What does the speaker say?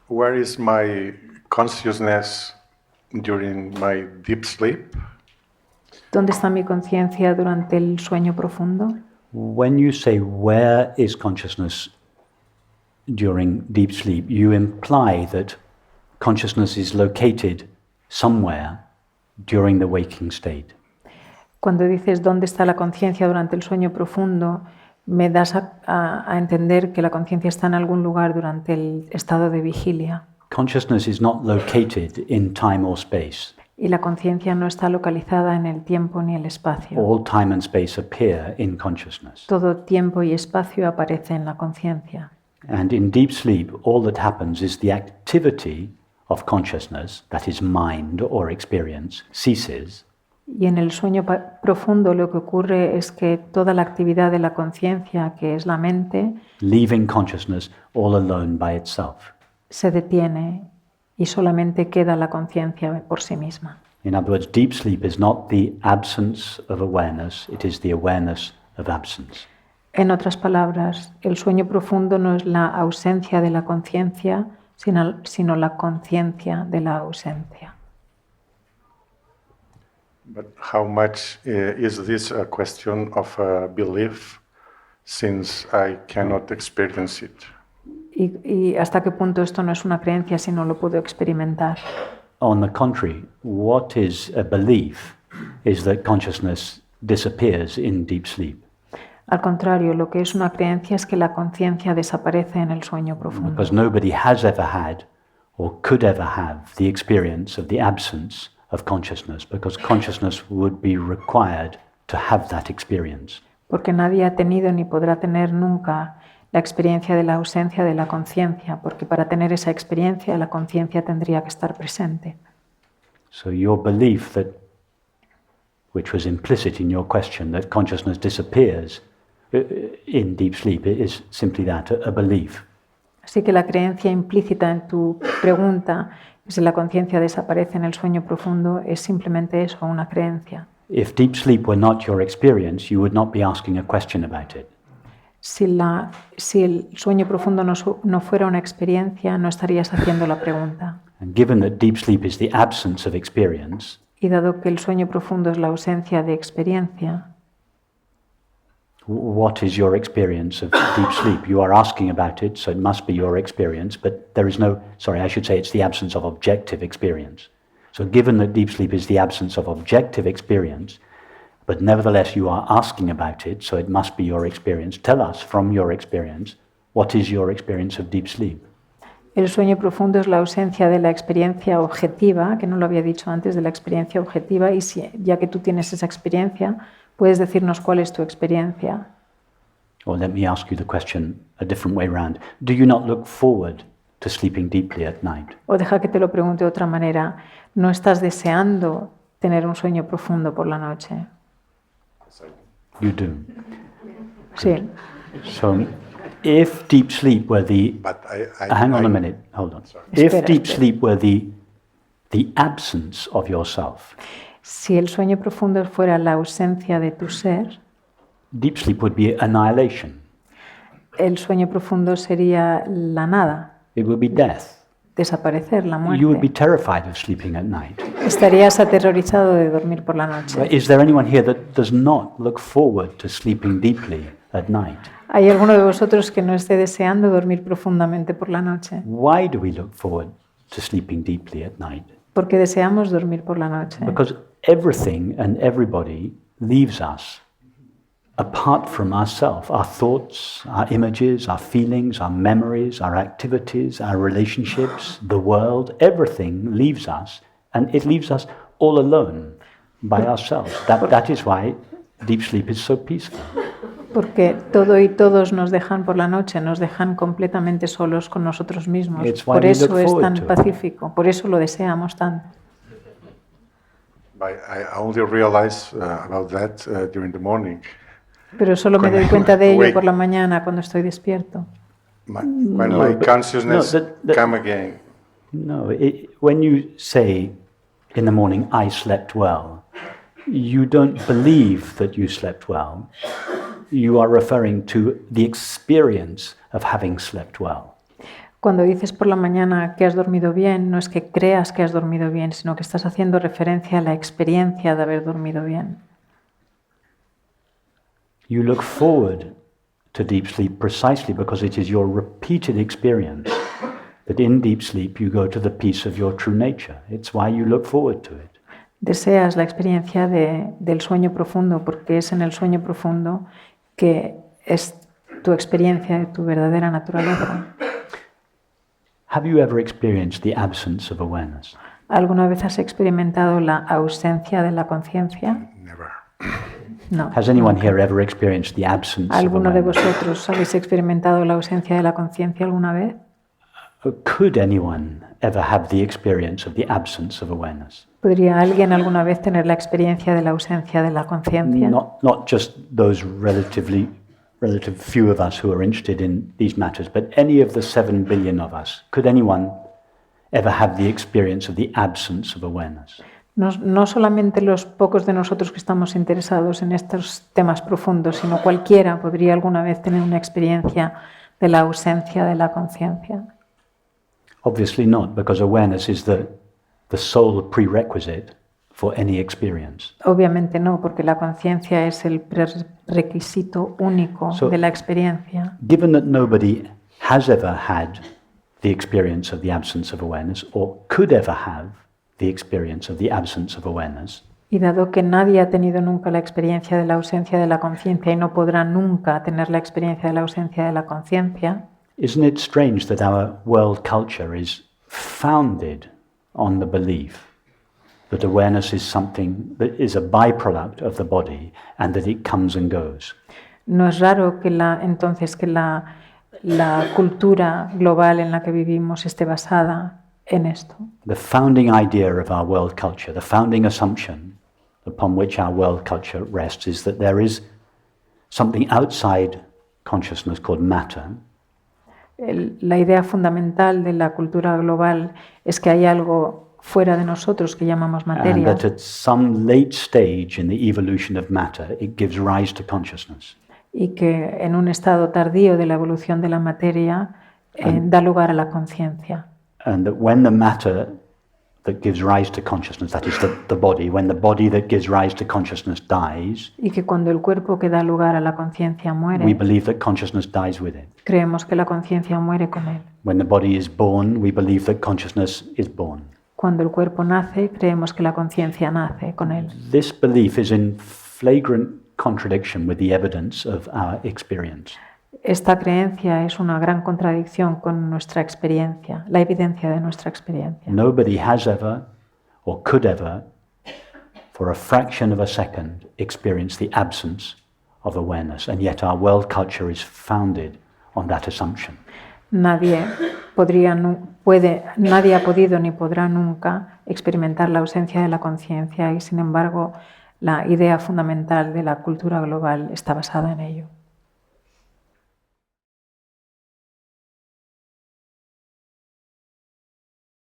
Where is my consciousness during my deep sleep? ¿Dónde está mi conciencia durante el sueño profundo? When you say where is consciousness during deep sleep, you imply that consciousness is located somewhere during the waking state. Cuando dices dónde está la conciencia durante el sueño profundo, me das a entender que la conciencia está en algún lugar durante el estado de vigilia. Consciousness is not located in time or space. Y la conciencia no está localizada en el tiempo ni el espacio. All time and space appear in consciousness. Todo tiempo y espacio aparece en la conciencia. And in deep sleep, all that happens is the activity of consciousness, that is mind or experience, ceases. Y en el sueño profundo lo que ocurre es que toda la actividad de la conciencia, que es la mente, leaving consciousness all alone by itself. Se detiene y solamente queda la conciencia por sí misma. In other words, deep sleep is not the absence of awareness, it is the awareness of absence. En otras palabras, el sueño profundo no es la ausencia de la conciencia, sino la conciencia de la ausencia. But how much is this a question of belief, since I cannot experience it? ¿Y hasta qué punto esto no es una creencia si no lo puedo experimentar? On the contrary, what is a belief is that consciousness disappears in deep sleep. Al contrario, lo que es una creencia es que la conciencia desaparece en el sueño profundo. Because nobody has ever had or could ever have the experience of the absence of consciousness, because consciousness would be required to have that experience. Porque nadie ha tenido ni podrá tener nunca la experiencia de la ausencia de la conciencia, porque para tener esa experiencia la conciencia tendría que estar presente. So your belief that, which was implicit in your question, that consciousness disappears in deep sleep, is simply that, a belief. Así que la creencia implícita en tu pregunta, si la conciencia desaparece en el sueño profundo, es simplemente eso, una creencia. If deep sleep were not your experience, you would not be asking a question about it. Si el sueño profundo no fuera una experiencia, no estarías haciendo la pregunta. And given that deep sleep is the absence of experience, y dado que el sueño profundo es la ausencia de experiencia, what is your experience of deep sleep? You are asking about it, so it must be your experience, but there is no, sorry, I should say it's the absence of objective experience. So given that deep sleep is the absence of objective experience, but nevertheless you are asking about it, so it must be your experience. Tell us from your experience, what is your experience of deep sleep? El sueño profundo es la ausencia de la experiencia objetiva, que no lo había dicho antes, de la experiencia objetiva, y ya que tú tienes esa experiencia, ¿puedes decirnos cuál es tu experiencia? Or let me ask you the question a different way round. Do you not look forward to sleeping deeply at night? O deja que te lo pregunte de otra manera. ¿No estás deseando tener un sueño profundo por la noche? You do. Sí. So, if deep sleep were the... hang on a minute, hold on. If deep sleep were the absence of yourself... Si el sueño profundo fuera la ausencia de tu ser, deep sleep would be annihilation. El sueño profundo sería la nada. It would be death. Desaparecer, la muerte. You would be terrified of sleeping at night. Estarías aterrorizado de dormir por la noche. Is there anyone here that does not look forward to sleeping deeply at night? ¿Hay alguno de vosotros que no esté deseando dormir profundamente por la noche? Why do we look forward to sleeping deeply at night? Porque deseamos dormir por la noche. Because everything and everybody leaves us apart from ourselves, our thoughts, our images, our feelings, our memories, our activities, our relationships, the world, everything leaves us, and it leaves us all alone by ourselves. That is why deep sleep is so peaceful. Porque todo y todos nos dejan por la noche, nos dejan completamente solos con nosotros mismos. Por eso es tan pacífico, por eso lo deseamos tanto. I only realize about that during the morning. Pero solo me doy cuenta de ello por la mañana cuando estoy despierto. When my consciousness come again. No, when you say in the morning, I slept well, you don't believe that you slept well. You are referring to the experience of having slept well. Cuando dices por la mañana que has dormido bien, no es que creas que has dormido bien, sino que estás haciendo referencia a la experiencia de haber dormido bien. You look forward to deep sleep precisely because it is your repeated experience that in deep sleep you go to the peace of your true nature. It's why you look forward to it. Deseas la experiencia del sueño profundo porque es en el sueño profundo que es tu experiencia de tu verdadera naturaleza. Have you ever experienced the absence of awareness? ¿Alguna vez has experimentado la ausencia de la conciencia? Never. No. Has anyone nunca. here ever experienced the absence of ¿Alguno de awareness? vosotros habéis experimentado la ausencia de la conciencia alguna vez? Could anyone ever have the experience of the absence of awareness? ¿Podría alguien alguna vez tener la experiencia de la ausencia de la conciencia? Not just those relative few of us who are interested in these matters, but any of the 7 billion of us. Could anyone ever have the experience of the absence of awareness? No solamente los pocos de nosotros que estamos interesados en estos temas profundos, sino cualquiera podría alguna vez tener una experiencia de la ausencia de la conciencia. Obviously not, because awareness is the sole prerequisite for any experience. Obviamente no, porque la conciencia es el prerequisito único So- de la experiencia. Given that nobody has ever had the experience of the absence of awareness, or could ever have the experience of the absence of awareness, Y dado que nadie ha tenido nunca la experiencia de la ausencia de la conciencia y no podrá nunca tener la experiencia de la ausencia de la conciencia, isn't it strange that our world culture is founded on the belief that awareness is something that is a byproduct of the body and that it comes and goes? no es raro que entonces que la cultura global en la que vivimos esté basada en esto. The founding idea of our world culture, the founding assumption upon which our world culture rests, is that there is something outside consciousness called matter, La idea fundamental de la cultura global es que hay algo fuera de nosotros que llamamos and materia that at some late stage in the evolution of matter, it gives rise to consciousness. y que en un estado tardío de la evolución de la materia da lugar a la conciencia. And that when the matter that gives rise to consciousness, that is the body, when the body that gives rise to consciousness dies, Y que cuando el cuerpo que da lugar a la conciencia we muere, believe that consciousness dies with it. creemos que la conciencia muere con él. When the body is born, we believe that consciousness is born. Cuando el cuerpo nace, creemos que la conciencia nace con él. This belief is in flagrant contradiction with the evidence of our experience. Esta creencia es una gran contradicción con nuestra experiencia, la evidencia de nuestra experiencia. Nobody has ever or could ever, for a fraction of a second, experience the absence of awareness, and yet our world culture is founded on that assumption. Nadie ha podido ni podrá nunca experimentar la ausencia de la conciencia y, sin embargo, la idea fundamental de la cultura global está basada en ello.